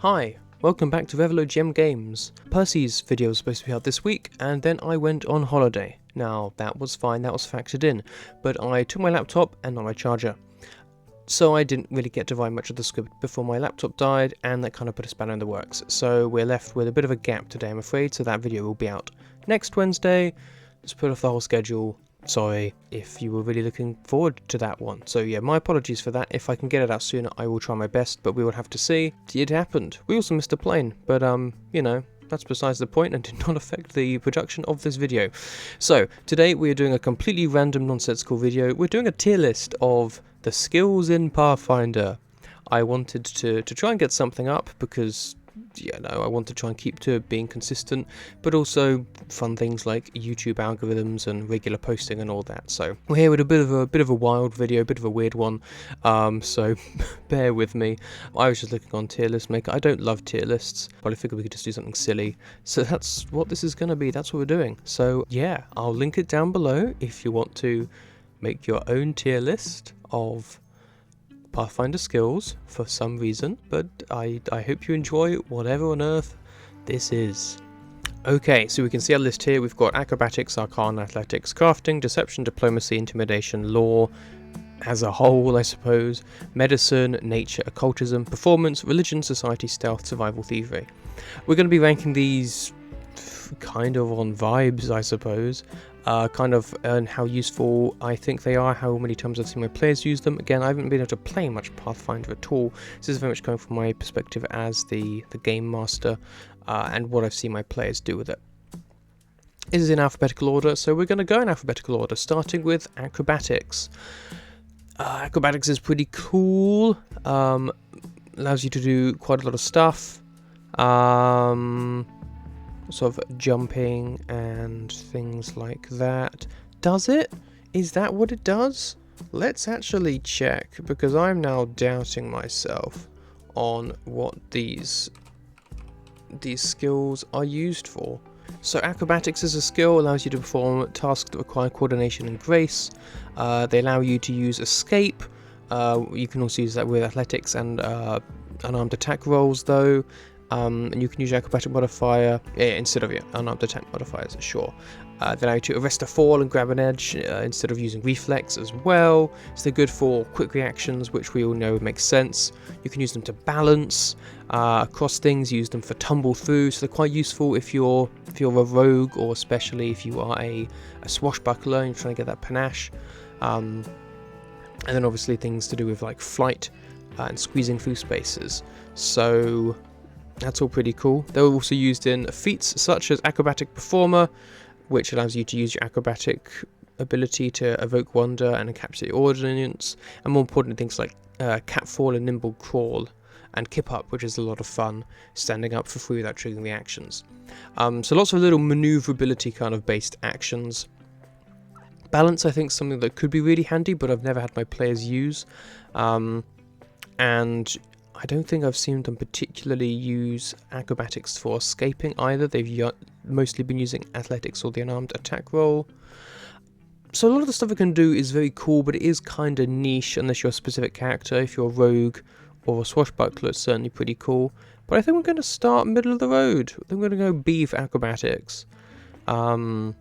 Hi, welcome back to ReveloGM Games. Percy's video was supposed to be out this week, and then I went on holiday. Now, that was fine, that was factored in, but I took my laptop and not my charger. So I didn't really get to write much of the script before my laptop died, and that kind of put a spanner in the works. So we're left with a bit of a gap today, I'm afraid, so that video will be out next Wednesday. Just put off the whole schedule. Sorry if you were really looking forward to that one. So yeah, my apologies for that. If I can get it out sooner, I will try my best, but we will have to see. It happened. We also missed a plane, but you know, that's besides the point and did not affect the production of this video. So today we are doing a completely random nonsensical video. We're doing a tier list of the skills in Pathfinder. I wanted to try and get something up because I want to try and keep to being consistent, but also fun things like YouTube algorithms and regular posting and all that. So we're here with a bit of a wild video, a bit of a weird one. So bear with me. I was just looking on tier list maker. I don't love tier lists, but I figured we could just do something silly. So that's what this is going to be. That's what we're doing. So yeah, I'll link it down below if you want to make your own tier list of Pathfinder skills for some reason, but I hope you enjoy whatever on earth this is. Okay, so we can see our list here. We've got acrobatics, arcana, athletics, crafting, deception, diplomacy, intimidation, law as a whole, I suppose, medicine, nature, occultism, performance, religion, society, stealth, survival, thievery. We're going to be ranking these kind of on vibes, I suppose. Kind of and how useful I think they are, how many times I've seen my players use them. Again, I haven't been able to play much Pathfinder at all. This is very much coming from my perspective as the game master and what I've seen my players do with it. This is in alphabetical order, so we're going to go in alphabetical order, starting with acrobatics. Acrobatics is pretty cool, allows you to do quite a lot of stuff. Sort of jumping and things like that. Does it? Is that what it does? Let's actually check, because I'm now doubting myself on what these skills are used for. So acrobatics as a skill allows you to perform tasks that require coordination and grace. They allow you to use escape. You can also use that with athletics and unarmed attack rolls though. And you can use your acrobatic modifier instead of your unarmed attack modifiers, sure. They allow you to arrest a fall and grab an edge instead of using reflex as well. So they're good for quick reactions, which we all know makes sense. You can use them to balance across things, use them for tumble through, so they're quite useful if you're a rogue, or especially if you are a swashbuckler and you're trying to get that panache. And then obviously things to do with like flight and squeezing through spaces. So that's all pretty cool. They're also used in feats such as Acrobatic Performer, which allows you to use your acrobatic ability to evoke wonder and capture the audience, and more important things like Catfall and Nimble Crawl, and Kip Up, which is a lot of fun, standing up for free without triggering reactions. So lots of little maneuverability kind of based actions. Balance, I think, is something that could be really handy, but I've never had my players use. And I don't think I've seen them particularly use acrobatics for escaping either. They've mostly been using athletics or the unarmed attack roll. So a lot of the stuff it can do is very cool, but it is kind of niche unless you're a specific character. If you're a rogue or a swashbuckler, it's certainly pretty cool. But I think we're going to start middle of the road. I think we're going to go B for acrobatics. Yeah,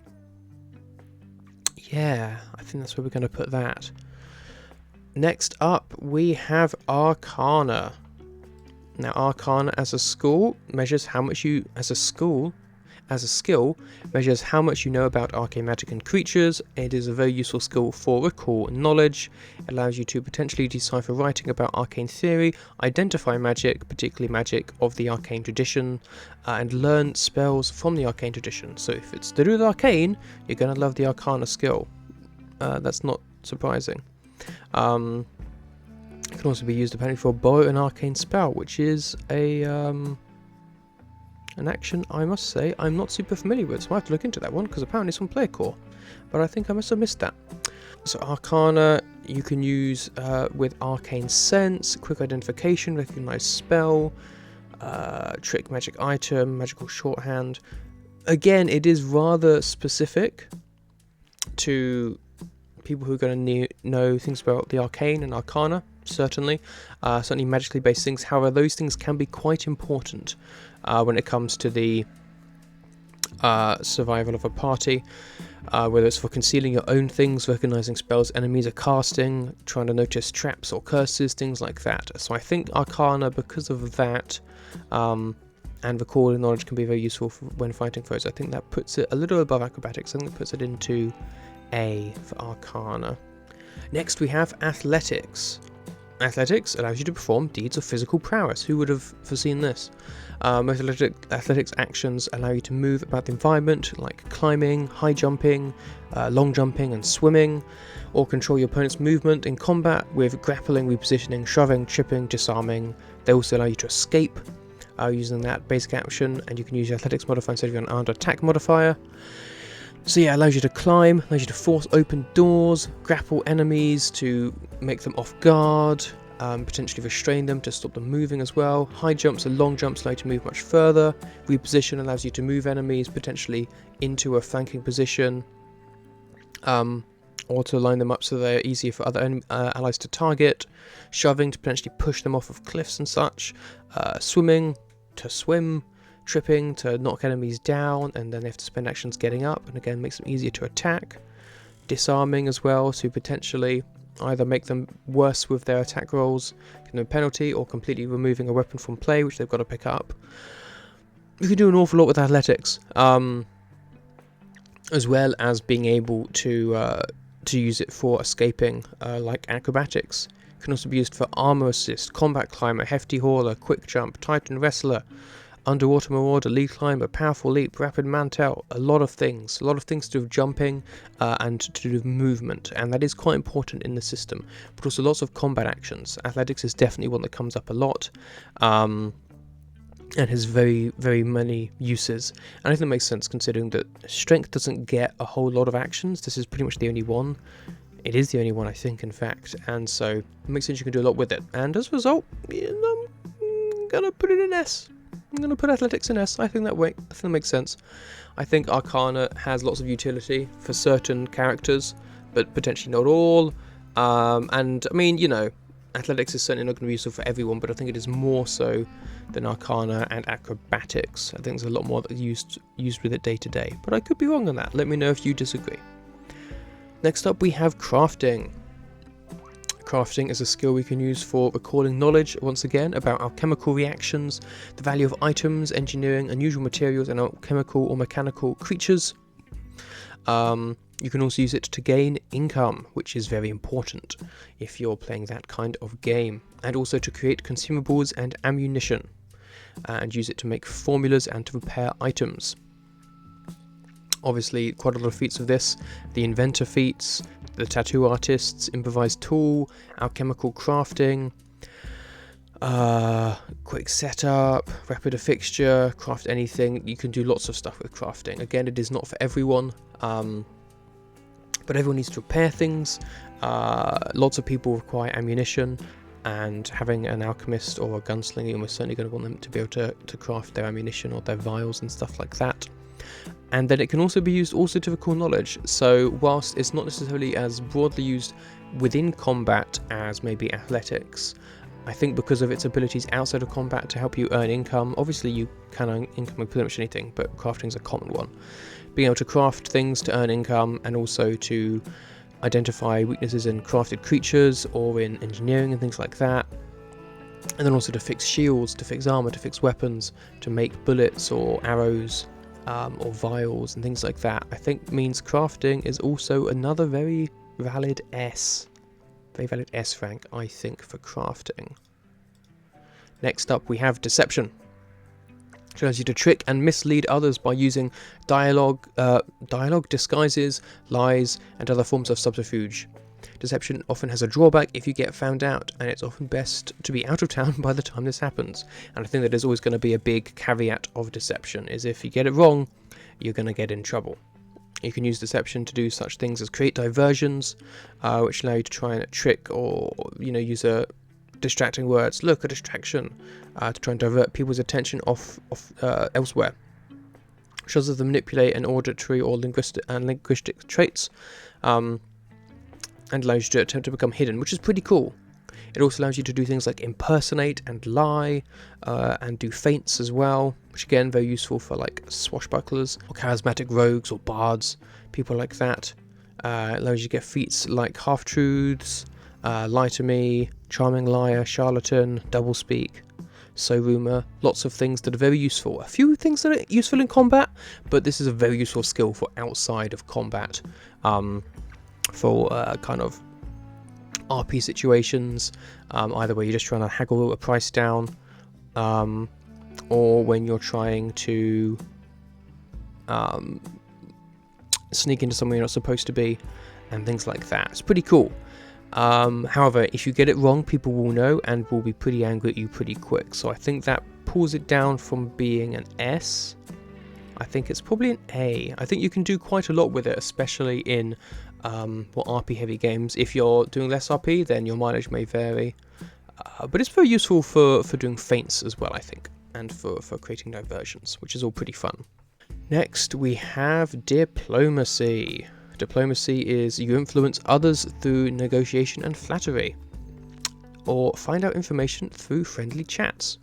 I think that's where we're going to put that. Next up, we have Arcana. Now, Arcana as a skill measures how much you know about arcane magic and creatures. It is a very useful skill for recall knowledge. It allows you to potentially decipher writing about arcane theory, identify magic, particularly magic of the arcane tradition, and learn spells from the arcane tradition. So if it's to do with arcane, you're going to love the Arcana skill. That's not surprising. It can also be used apparently for borrow an arcane spell, which is an action I must say I'm not super familiar with, so I have to look into that one because apparently it's on Player Core, but I think I must have missed that. So Arcana you can use with Arcane Sense, Quick Identification, Recognize Spell, Trick Magic Item, Magical Shorthand. Again, it is rather specific to people who are going to know things about the Arcane and Arcana. certainly. Certainly magically based things. However, those things can be quite important when it comes to the survival of a party. Whether it's for concealing your own things, recognizing spells enemies are casting, trying to notice traps or curses, things like that. So I think Arcana, because of that, and recalling knowledge can be very useful when fighting foes. I think that puts it a little above Acrobatics. I think it puts it into A for Arcana. Next we have Athletics. Athletics allows you to perform deeds of physical prowess. Who would have foreseen this? Most athletics actions allow you to move about the environment, like climbing, high jumping, long jumping and swimming, or control your opponent's movement in combat with grappling, repositioning, shoving, tripping, disarming. They also allow you to escape using that basic action, and you can use your athletics modifier instead of your unarmed attack modifier. So yeah, it allows you to climb, allows you to force open doors, grapple enemies to make them off guard, potentially restrain them to stop them moving as well. High jumps and long jumps allow you to move much further. Reposition allows you to move enemies potentially into a flanking position, or to line them up so they're easier for other allies to target. Shoving to potentially push them off of cliffs and such. Swimming to swim. Tripping to knock enemies down, and then they have to spend actions getting up, and again makes them easier to attack. Disarming as well, to potentially either make them worse with their attack rolls, give them a penalty, or completely removing a weapon from play which they've got to pick up. You can do an awful lot with athletics, as well as being able to use it for escaping, like Acrobatics. It can also be used for armor assist, combat climber, hefty hauler, quick jump, titan wrestler, underwater marauder, lead climber, powerful leap, rapid mantel, a lot of things to do with jumping and to do with movement, and that is quite important in the system, but also lots of combat actions. Athletics is definitely one that comes up a lot, and has very, very many uses, and I think it makes sense considering that strength doesn't get a whole lot of actions. This is pretty much the only one. It is the only one, I think, in fact, and so it makes sense you can do a lot with it, and as a result, I'm gonna put it in S. I'm going to put Athletics in S. I think that makes sense. I think Arcana has lots of utility for certain characters, but potentially not all. And I mean, Athletics is certainly not going to be useful for everyone, but I think it is more so than Arcana and Acrobatics. I think there's a lot more that's used with it day to day, but I could be wrong on that. Let me know if you disagree. Next up, we have Crafting. Crafting is a skill we can use for recalling knowledge, once again, about alchemical reactions, the value of items, engineering, unusual materials, and alchemical or mechanical creatures. You can also use it to gain income, which is very important if you're playing that kind of game, and also to create consumables and ammunition, and use it to make formulas and to repair items. Obviously, quite a lot of feats of this: the inventor feats, the tattoo artist's improvised tool, alchemical crafting, quick setup, rapid a fixture, craft anything. You can do lots of stuff with crafting. Again, it is not for everyone, but everyone needs to repair things. Lots of people require ammunition, and having an alchemist or a gunslinger, you're most certainly going to want them to be able to craft their ammunition or their vials and stuff like that. And then it can also be used to recall knowledge. So whilst it's not necessarily as broadly used within combat as maybe athletics, I think because of its abilities outside of combat to help you earn income, obviously you can earn income with pretty much anything, but crafting is a common one. Being able to craft things to earn income, and also to identify weaknesses in crafted creatures or in engineering and things like that. And then also to fix shields, to fix armor, to fix weapons, to make bullets or arrows, or vials and things like that, I think means crafting is also another very valid S rank, I think, for crafting. Next up, we have Deception, which allows you to trick and mislead others by using dialogue, disguises, lies, and other forms of subterfuge. Deception often has a drawback if you get found out, and it's often best to be out of town by the time this happens. And I think that is always going to be a big caveat of deception, is if you get it wrong, you're going to get in trouble. You can use deception to do such things as create diversions, which allow you to try and trick or use a distracting words. Look, a distraction, to try and divert people's attention off elsewhere. Which allows them to manipulate an auditory or linguistic traits. And allows you to attempt to become hidden, which is pretty cool. It also allows you to do things like impersonate and lie, and do feints as well, which again very useful for like swashbucklers or charismatic rogues or bards, people like that. It allows you to get feats like half-truths, lie to me, charming liar, charlatan, doublespeak, so rumour, lots of things that are very useful. A few things that are useful in combat, but this is a very useful skill for outside of combat, for kind of RP situations, either where you're just trying to haggle a price down, or when you're trying to sneak into somewhere you're not supposed to be, and things like that. It's pretty cool. However, if you get it wrong, people will know and will be pretty angry at you pretty quick. So I think that pulls it down from being an S. I think it's probably an A. I think you can do quite a lot with it, especially in RP heavy games. If you're doing less RP, then your mileage may vary. But it's very useful for doing feints as well, I think, and for creating diversions, which is all pretty fun. Next, we have diplomacy. Diplomacy is you influence others through negotiation and flattery, or find out information through friendly chats.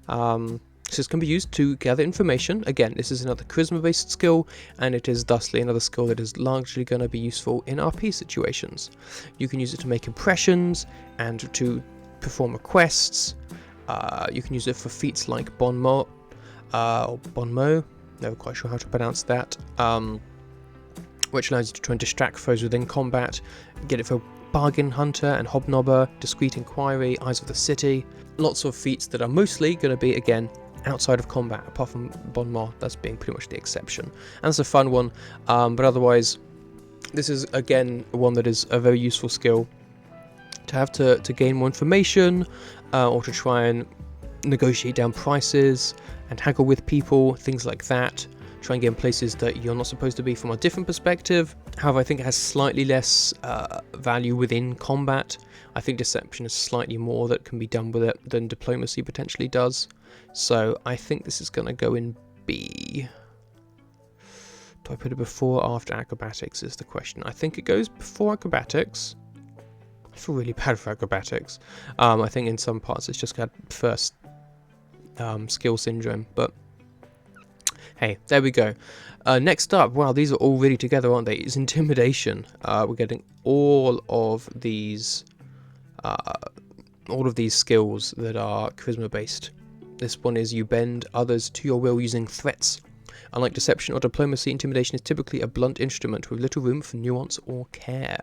This can be used to gather information. Again, this is another charisma-based skill, and it is thusly another skill that is largely going to be useful in RP situations. You can use it to make impressions and to perform requests. You can use it for feats like bon mot, or bon mot, never quite sure how to pronounce that, which allows you to try and distract foes within combat. Get it for bargain hunter and hobnobber, discreet inquiry, eyes of the city. Lots of feats that are mostly going to be, again, outside of combat, apart from bon mot. That's being pretty much the exception, and it's a fun one, but otherwise this is again one that is a very useful skill to have to gain more information, or to try and negotiate down prices and haggle with people, things like that. Try and get in places that you're not supposed to be from a different perspective. However, I think it has slightly less value within combat. I think deception is slightly more that can be done with it than diplomacy potentially does. So I think this is going to go in B. Do I put it before or after acrobatics is the question. I think it goes before acrobatics. I feel really bad for acrobatics. I think in some parts it's just got first skill syndrome, but hey, there we go. Next up, wow, these are all really together, aren't they? It's intimidation. We're getting all of these skills that are charisma based. This one is you bend others to your will using threats. Unlike deception or diplomacy, intimidation is typically a blunt instrument with little room for nuance or care.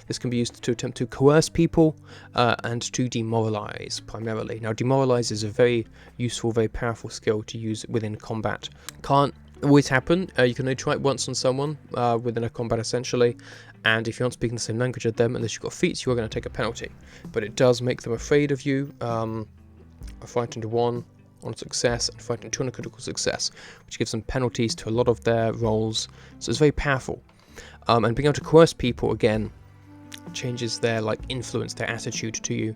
This can be used to attempt to coerce people and to demoralize primarily. Now, demoralize is a very useful, very powerful skill to use within combat. Can't always happen. You can only try it once on someone within a combat essentially, and if you're not speaking the same language as them, unless you've got feats, you are going to take a penalty. But it does make them afraid of you. A fight into 1 on success and fight into 2 on a critical success, which gives them penalties to a lot of their rolls. So it's very powerful. And being able to coerce people again changes their influence, their attitude to you,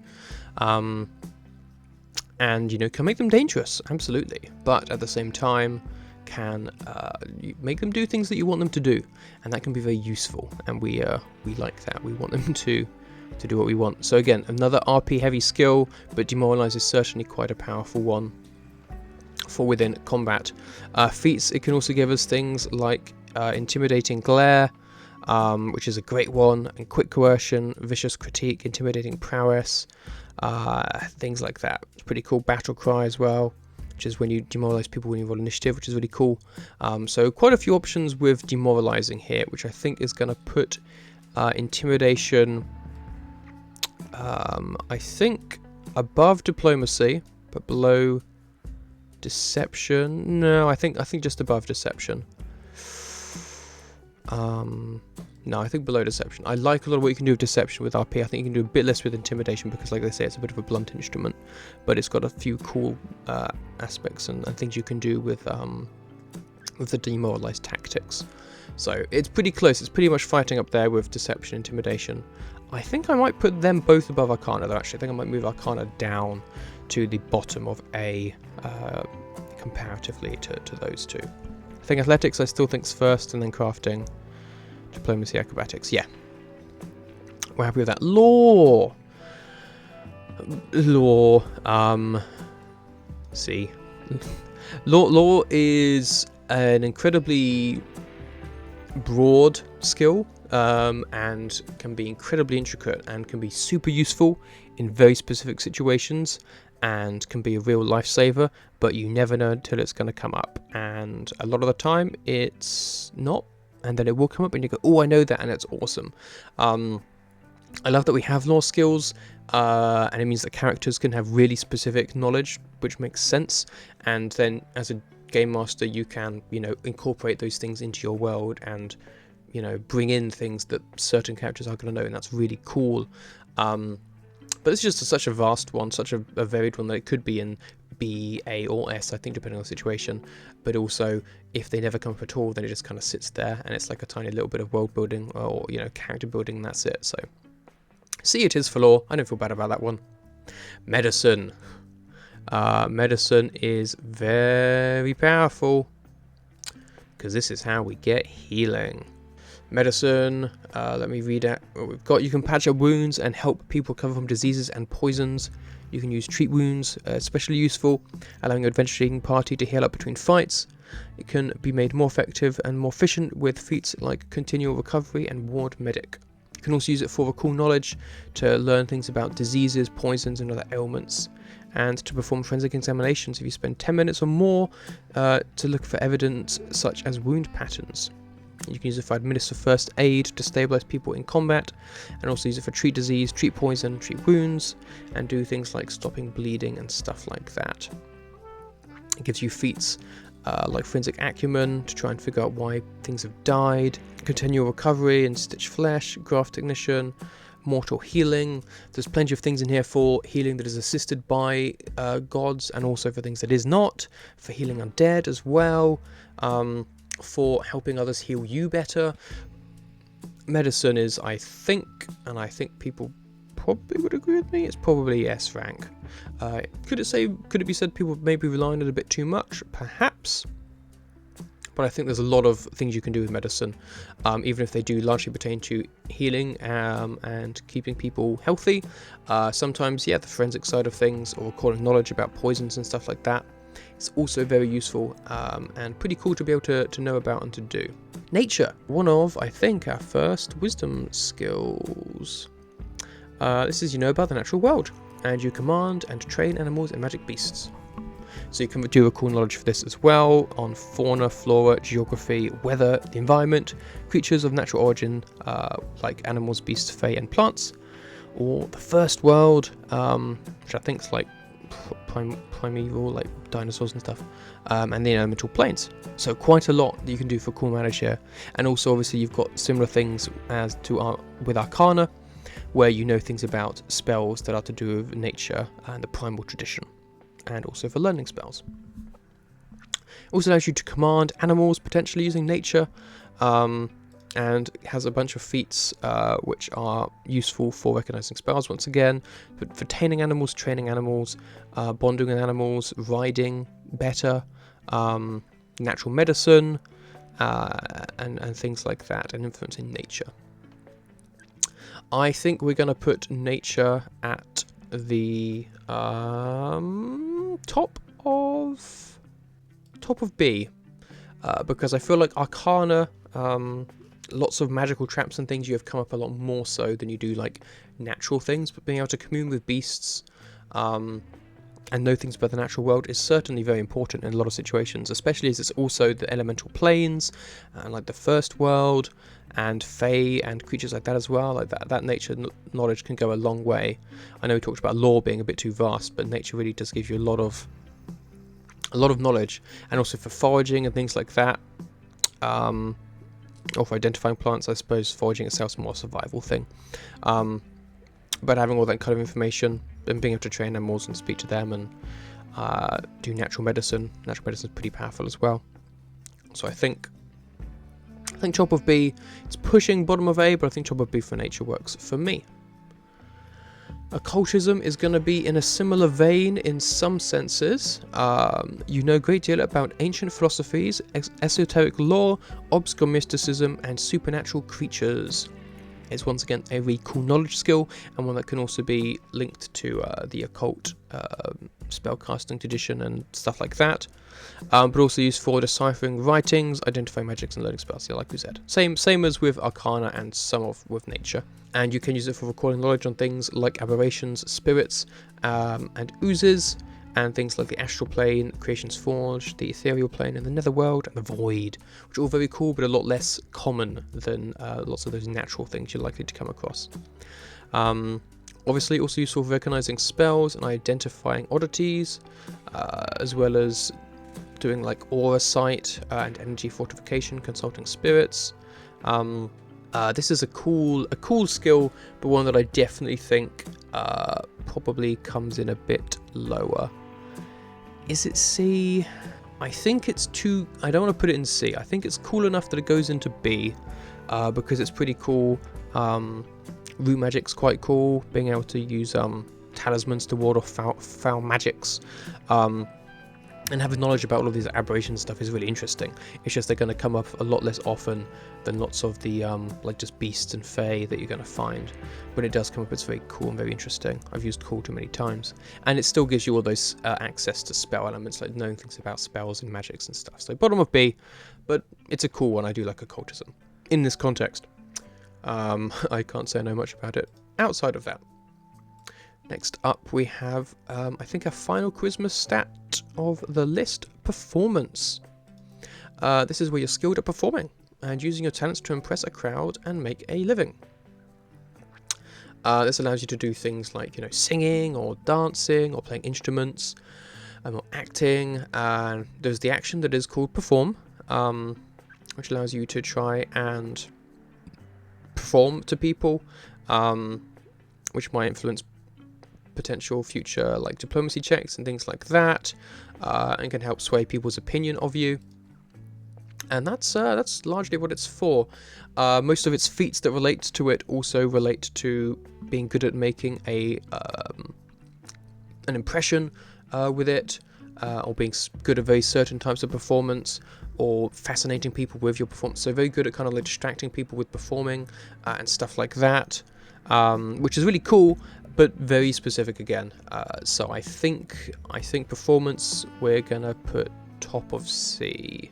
and can make them dangerous, absolutely. But at the same time, can make them do things that you want them to do, and that can be very useful. And we like that. We want them to do what we want. So again, another RP heavy skill, but demoralize is certainly quite a powerful one for within combat. Feats, it can also give us things like intimidating glare, which is a great one, and quick coercion, vicious critique, intimidating prowess, things like that. It's pretty cool. Battle cry as well, which is when you demoralize people when you roll initiative, which is really cool. So quite a few options with demoralizing here, which I think is going to put intimidation, I think above diplomacy, but below deception. No, I think just above deception. No, I think below deception. I like a lot of what you can do with deception with RP. I think you can do a bit less with intimidation because, like they say, it's a bit of a blunt instrument, but it's got a few cool aspects and things you can do with the demoralized tactics. So it's pretty close. It's pretty much fighting up there with deception, intimidation. I think I might put them both above Arcana, though. Actually, I think I might move Arcana down to the bottom of A comparatively to those two. I think athletics I still think's first, and then crafting, diplomacy, acrobatics. Yeah, we're happy with that. Law. Law, see. Law is an incredibly broad skill, and can be incredibly intricate and can be super useful in very specific situations and can be a real lifesaver, but you never know until it's going to come up, and a lot of the time it's not, and then it will come up and you go, oh, I know that, and it's awesome. I love that we have law skills, and it means that characters can have really specific knowledge, which makes sense, and then as a game master you can, incorporate those things into your world and, bring in things that certain characters are going to know, and that's really cool. But it's just such a vast one, such a varied one, that it could be in B, A, or S, I think, depending on the situation. But also, if they never come up at all, then it just kind of sits there, and it's like a tiny little bit of world building or, character building, and that's it. So, C it is for law. I don't feel bad about that one. Medicine. Medicine is very powerful, because this is how we get healing. Medicine, let me read out what we've got. You can patch up wounds and help people recover from diseases and poisons. You can use treat wounds, especially useful, allowing your adventuring party to heal up between fights. It can be made more effective and more efficient with feats like continual recovery and ward medic. You can also use it for recall knowledge, to learn things about diseases, poisons, and other ailments, and to perform forensic examinations if you spend 10 minutes or more to look for evidence such as wound patterns. You can use it for administer first aid to stabilize people in combat, and also use it for treat disease, treat poison, treat wounds, and do things like stopping bleeding and stuff like that. It gives you feats like forensic acumen to try and figure out why things have died, continual recovery and stitch flesh, graft technician, mortal healing. There's plenty of things in here for healing that is assisted by gods, and also for things that is not, for healing undead as well. For helping others heal you better. Medicine is, I think people probably would agree with me, it's probably S rank. Could it be said people maybe rely on it a bit too much? Perhaps. But I think there's a lot of things you can do with medicine, even if they do largely pertain to healing and keeping people healthy. Sometimes, the forensic side of things, or recalling knowledge about poisons and stuff like that, it's also very useful and pretty cool to be able to know about and to do. Nature, one of, I think, our first wisdom skills. This is, about the natural world, and you command and train animals and magic beasts. So you can do recall knowledge for this as well, on fauna, flora, geography, weather, the environment, creatures of natural origin, like animals, beasts, fae, and plants, or the first world, which I think is like primeval, like dinosaurs and stuff, and the elemental planes. So quite a lot that you can do for cool manage here. And also obviously you've got similar things as to with Arcana, where you know things about spells that are to do with nature and the primal tradition, and also for learning spells. It also allows you to command animals, potentially using nature, and has a bunch of feats which are useful for recognizing spells once again, but for taming animals, training animals, bonding with animals, riding better, natural medicine, and things like that, and influencing nature. I think we're going to put nature at the top of B, because I feel like Arcana, lots of magical traps and things, you have come up a lot more so than you do like natural things, but being able to commune with beasts and know things about the natural world is certainly very important in a lot of situations, especially as it's also the elemental planes and like the first world and fae and creatures like that as well. Like that nature knowledge can go a long way. I know we talked about lore being a bit too vast, but nature really does give you a lot of knowledge, and also for foraging and things like that. Or for identifying plants, I suppose foraging itself is more a survival thing. But having all that kind of information and being able to train animals and speak to them and do natural medicine is pretty powerful as well. So I think top of B, it's pushing bottom of A, but I think top of B for nature works for me. Occultism is going to be in a similar vein in some senses. You know a great deal about ancient philosophies, esoteric lore, obscure mysticism, and supernatural creatures. It's once again a really cool knowledge skill, and one that can also be linked to the occult spellcasting tradition and stuff like that. But also used for deciphering writings, identifying magics, and learning spells. Yeah, like we said, same as with Arcana and some of with nature. And you can use it for recording knowledge on things like aberrations, spirits, and oozes, and things like the astral plane, Creation's Forge, the ethereal plane, and the netherworld, and the void, which are all very cool, but a lot less common than lots of those natural things you're likely to come across. Obviously, also useful for recognizing spells and identifying oddities, as well as doing like aura sight and energy fortification, consulting spirits. This is a cool skill, but one that I definitely think probably comes in a bit lower. Is it C? I think it's too... I don't want to put it in C. I think it's cool enough that it goes into B, because it's pretty cool. Root magic's quite cool, being able to use talismans to ward off foul magics. And having knowledge about all of these aberration stuff is really interesting. It's just they're going to come up a lot less often than lots of the like just beasts and fae that you're going to find. When it does come up, it's very cool and very interesting. I've used cool too many times, and it still gives you all those access to spell elements, like knowing things about spells and magics and stuff. So bottom of B, but it's a cool one. I do like occultism in this context. I can't say I know much about it outside of that. Next up, we have, I think, a final charisma stat of the list, performance. This is where you're skilled at performing and using your talents to impress a crowd and make a living. This allows you to do things like, singing or dancing or playing instruments or acting. There's the action that is called perform, which allows you to try and perform to people, which might influence potential future like diplomacy checks and things like that, and can help sway people's opinion of you. And that's largely what it's for. Most of its feats that relate to it also relate to being good at making an impression with it, or being good at very certain types of performance, or fascinating people with your performance. So very good at kind of like distracting people with performing and stuff like that, which is really cool, but very specific again. So I think performance we're gonna put top of C.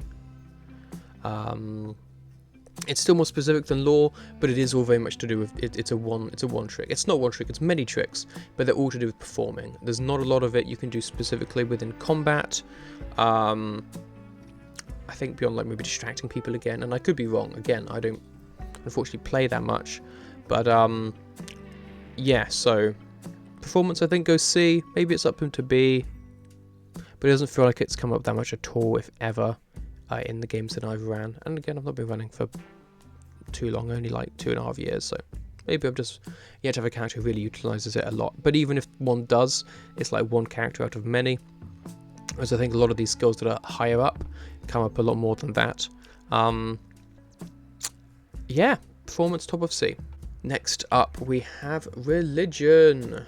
It's still more specific than law, but it is all very much to do with it. It's a one trick. It's not one trick. It's many tricks, but they're all to do with performing. There's not a lot of it you can do specifically within combat. I think beyond like maybe distracting people again, and I could be wrong. Again, I don't unfortunately play that much, but yeah. So performance I think goes C. Maybe it's up to B, but it doesn't feel like it's come up that much at all, if ever. In the games that I've ran, and again I've not been running for too long, only like 2.5 years, so maybe I'm just yet to have a character who really utilises it a lot. But even if one does, it's like one character out of many, whereas I think a lot of these skills that are higher up come up a lot more than that. Yeah, performance top of C. Next up we have religion,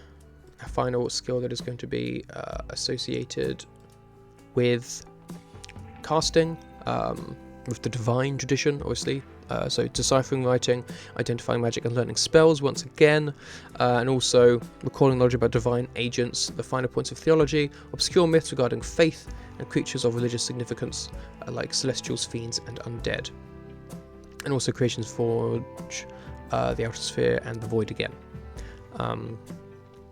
a final skill that is going to be associated with casting, with the divine tradition, obviously. So deciphering writing, identifying magic, and learning spells once again, and also recalling knowledge about divine agents, the finer points of theology, obscure myths regarding faith, and creatures of religious significance like celestials, fiends, and undead. And also Creation's Forge, the Outer Sphere, and the Void again.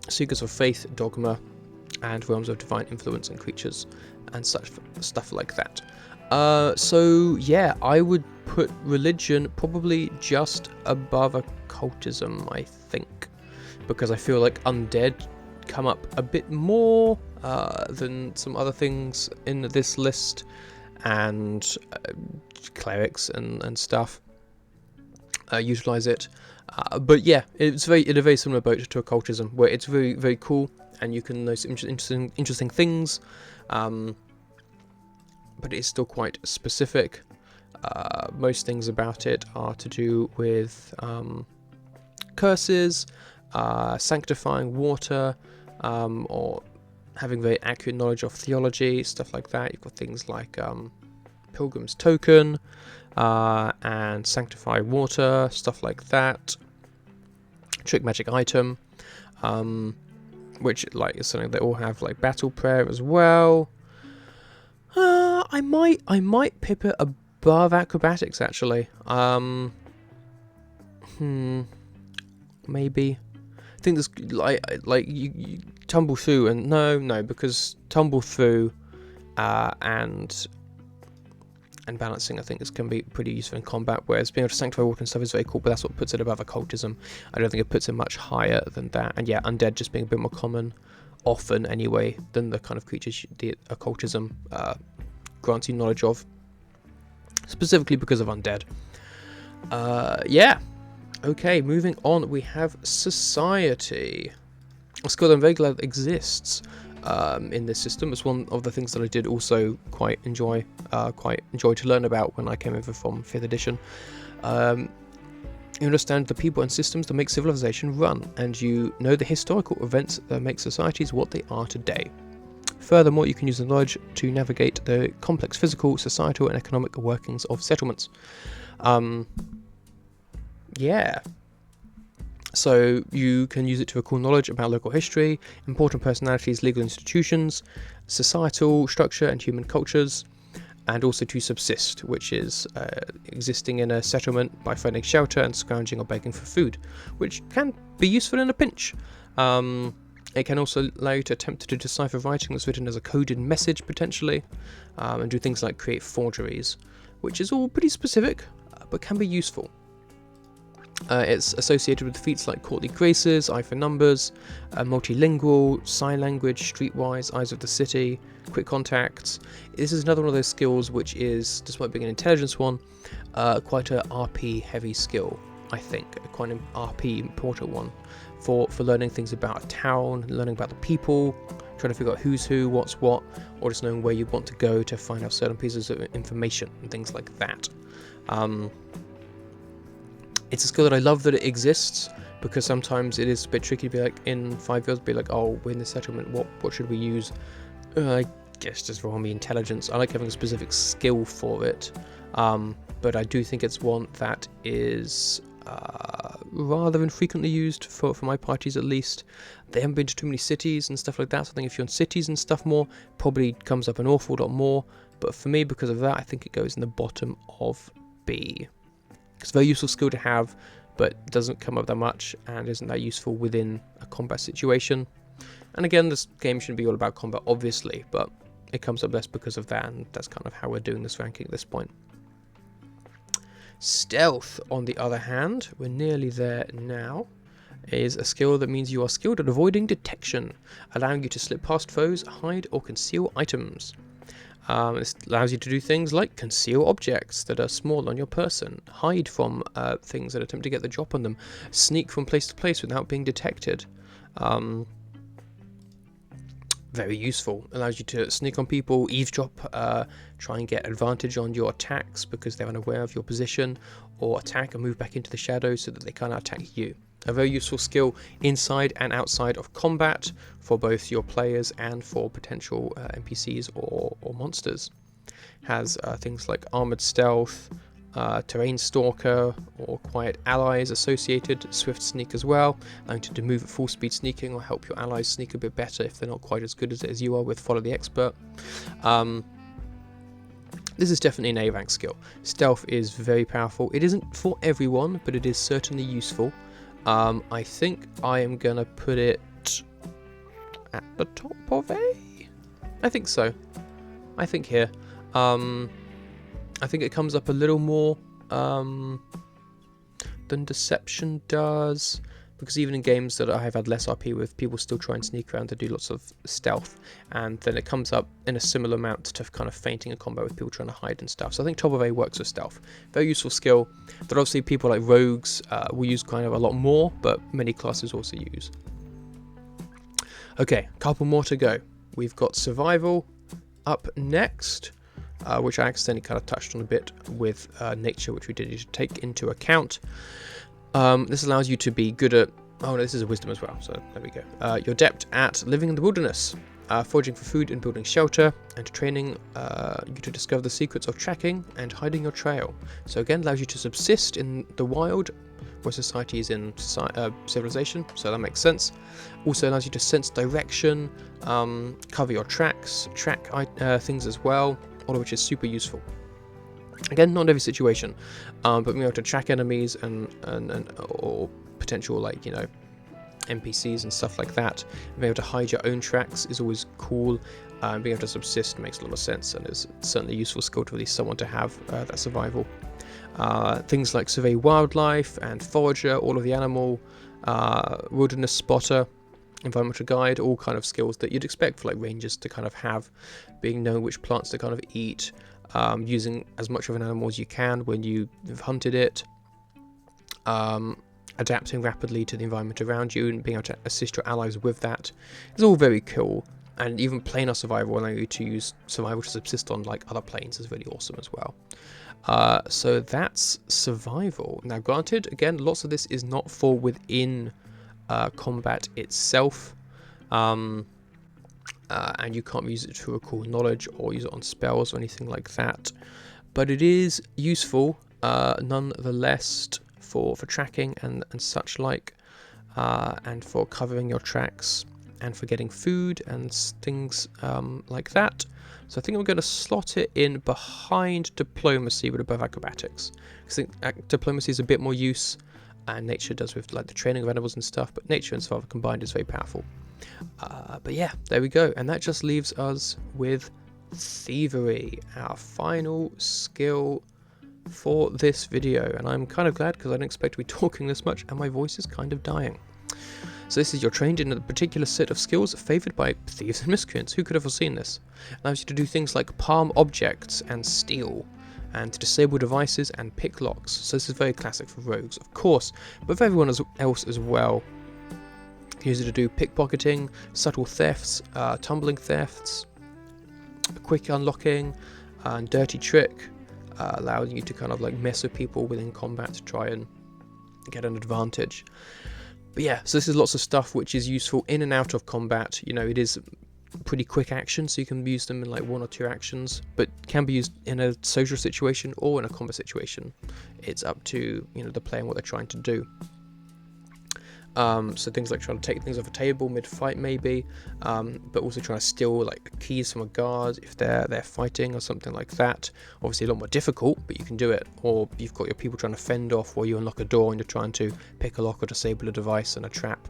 Seekers of faith, dogma, and realms of divine influence and creatures and such stuff like that. So yeah, I would put religion probably just above occultism, I think, because I feel like undead come up a bit more than some other things in this list, and clerics and stuff utilize it. But yeah, it's in a very similar boat to occultism, where it's very, very cool, and you can know some interesting things, but it's still quite specific. Most things about it are to do with curses, sanctifying water, or having very accurate knowledge of theology, stuff like that. You've got things like Pilgrim's Token, and Sanctify Water, stuff like that. trick magic item, which like is something they all have, like battle prayer as well. I might pip it above acrobatics actually. Maybe. I think there's like you tumble through, and no, because tumble through and balancing I think can be pretty useful in combat, whereas being able to sanctify water and stuff is very cool, but that's what puts it above occultism. I don't think it puts it much higher than that. And yeah, undead just being a bit more common, often anyway, than the kind of creatures the occultism grants you knowledge of, specifically because of undead. Yeah. Okay, moving on, we have society. A skill that I'm very glad exists in this system. It's one of the things that I did also quite enjoy to learn about when I came over from 5th edition. You understand the people and systems that make civilization run, and you know the historical events that make societies what they are today. Furthermore, you can use the knowledge to navigate the complex physical, societal, and economic workings of settlements. Yeah. So you can use it to acquire knowledge about local history, important personalities, legal institutions, societal structure and human cultures, and also to subsist, which is existing in a settlement by finding shelter and scrounging or begging for food, which can be useful in a pinch. It can also allow you to attempt to decipher writing that's written as a coded message, potentially, and do things like create forgeries, which is all pretty specific, but can be useful. It's associated with feats like courtly graces, eye for numbers, multilingual, sign language, streetwise, eyes of the city, quick contacts. This is another one of those skills which is, despite being an intelligence one, quite a RP heavy skill, I think. Quite an RP important one for learning things about a town, learning about the people, trying to figure out who's who, what's what, or just knowing where you want to go to find out certain pieces of information and things like that. It's a skill that I love that it exists, because sometimes it is a bit tricky to be like, in 5 years, be like, oh, we're in the settlement, what should we use? I guess just roll me intelligence. I like having a specific skill for it, but I do think it's one that is rather infrequently used for my parties, at least. They haven't been to too many cities and stuff like that, so I think if you're in cities and stuff more, probably comes up an awful lot more, but for me, because of that, I think it goes in the bottom of B. It's a very useful skill to have, but doesn't come up that much and isn't that useful within a combat situation. And again, this game shouldn't be all about combat, obviously, but it comes up less because of that, and that's kind of how we're doing this ranking at this point. Stealth, on the other hand, we're nearly there now, is a skill that means you are skilled at avoiding detection, allowing you to slip past foes, hide or conceal items. This allows you to do things like conceal objects that are small on your person, hide from things that attempt to get the drop on them, sneak from place to place without being detected. Very useful. Allows you to sneak on people, eavesdrop, try and get advantage on your attacks because they're unaware of your position, or attack and move back into the shadows so that they can't attack you. A very useful skill inside and outside of combat for both your players and for potential NPCs or monsters. Has things like armored stealth, terrain stalker, or quiet allies associated, swift sneak as well, allowing you to move at full speed sneaking or help your allies sneak a bit better if they're not quite as good as you are with follow the expert. This is definitely an A rank skill. Stealth is very powerful. It isn't for everyone, but it is certainly useful. I think I am gonna put it at the top of A. I think so. I think here. I think it comes up a little more than Deception does, because even in games that I have had less RP with, people still try and sneak around to do lots of stealth, and then it comes up in a similar amount to kind of feinting a combat with people trying to hide and stuff. So I think top of A works with stealth. Very useful skill that obviously people like rogues will use kind of a lot more, but many classes also use. Okay, couple more to go. We've got survival up next, which I accidentally kind of touched on a bit with nature, which we did need to take into account. This allows you to be good at... Oh no, this is a wisdom as well, so there we go. You're adept at living in the wilderness, foraging for food and building shelter, and training you to discover the secrets of tracking and hiding your trail. So again, allows you to subsist in the wild where society is in civilization, so that makes sense. Also allows you to sense direction, cover your tracks, track things as well, all of which is super useful. Again, not in every situation, but being able to track enemies and or potential, like, you know, NPCs and stuff like that, and being able to hide your own tracks is always cool. Being able to subsist makes a lot of sense, and is certainly a useful skill to at least someone to have, that survival. Things like survey wildlife and forager, all of the animal, wilderness spotter, environmental guide, all kind of skills that you'd expect for like rangers to kind of have, being knowing which plants to kind of eat, using as much of an animal as you can when you've hunted it, adapting rapidly to the environment around you and being able to assist your allies with that is all very cool. And even planar survival, allowing you to use survival to subsist on like other planes, is really awesome as well. So that's survival. Now granted, again, lots of this is not for within combat itself, and you can't use it to recall knowledge or use it on spells or anything like that, but it is useful nonetheless for tracking and such like, and for covering your tracks and for getting food and things like that. So I think I'm going to slot it in behind diplomacy, but above acrobatics. I think diplomacy is a bit more use, and nature does with like the training of animals and stuff, but nature and survival combined is very powerful. But yeah, there we go, and that just leaves us with thievery, our final skill for this video. And I'm kind of glad, because I didn't expect to be talking this much and my voice is kind of dying. So this is, you're trained in a particular set of skills favoured by thieves and miscreants. Who could have foreseen this? It allows you to do things like palm objects and steal, and to disable devices and pick locks. So this is very classic for rogues, of course, but for everyone else as well. You can use it to do pickpocketing, subtle thefts, tumbling thefts, quick unlocking, and dirty trick, allowing you to kind of like mess with people within combat to try and get an advantage. But yeah, so this is lots of stuff which is useful in and out of combat. You know, it is pretty quick action, so you can use them in like 1 or 2 actions, but can be used in a social situation or in a combat situation. It's up to, you know, the player and what they're trying to do. So things like trying to take things off a table mid-fight maybe, but also trying to steal like keys from a guard if they're fighting or something like that. Obviously a lot more difficult, but you can do it. Or you've got your people trying to fend off while you unlock a door and you're trying to pick a lock or disable a device and a trap.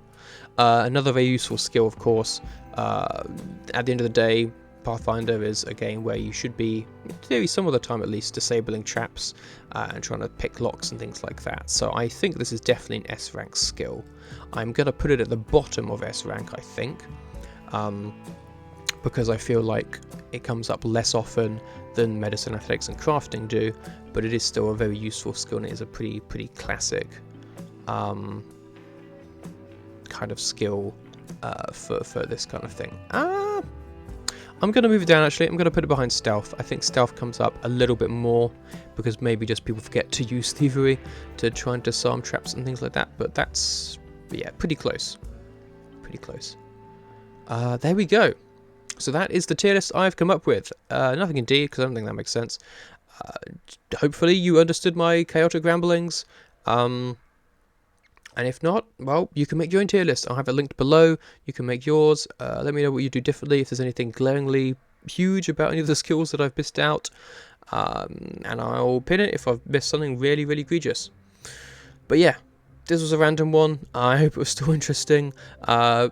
Another very useful skill, of course, at the end of the day, Pathfinder is a game where you should be, in theory, some of the time at least, disabling traps and trying to pick locks and things like that. So I think this is definitely an S rank skill. I'm going to put it at the bottom of S rank, I think, because I feel like it comes up less often than medicine, athletics and crafting do, but it is still a very useful skill, and it is a pretty classic kind of skill for this kind of thing. I'm going to move it down, actually. I'm going to put it behind stealth. I think stealth comes up a little bit more, because maybe just people forget to use thievery to try and disarm traps and things like that. But that's, yeah, pretty close. Pretty close. There we go. So that is the tier list I've come up with. Nothing in D, because I don't think that makes sense. Hopefully you understood my chaotic ramblings. And if not, well, you can make your own tier list. I'll have it linked below. You can make yours. Let me know what you do differently, if there's anything glaringly huge about any of the skills that I've missed out. And I'll pin it if I've missed something really egregious. But yeah, this was a random one. I hope it was still interesting.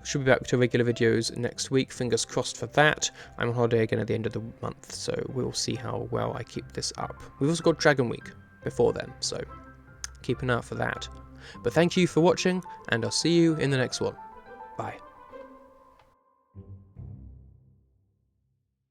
Should be back to regular videos next week. Fingers crossed for that. I'm on holiday again at the end of the month, so we'll see how well I keep this up. We've also got Dragon Week before then, so keep an eye out for that. But thank you for watching, and I'll see you in the next one. Bye.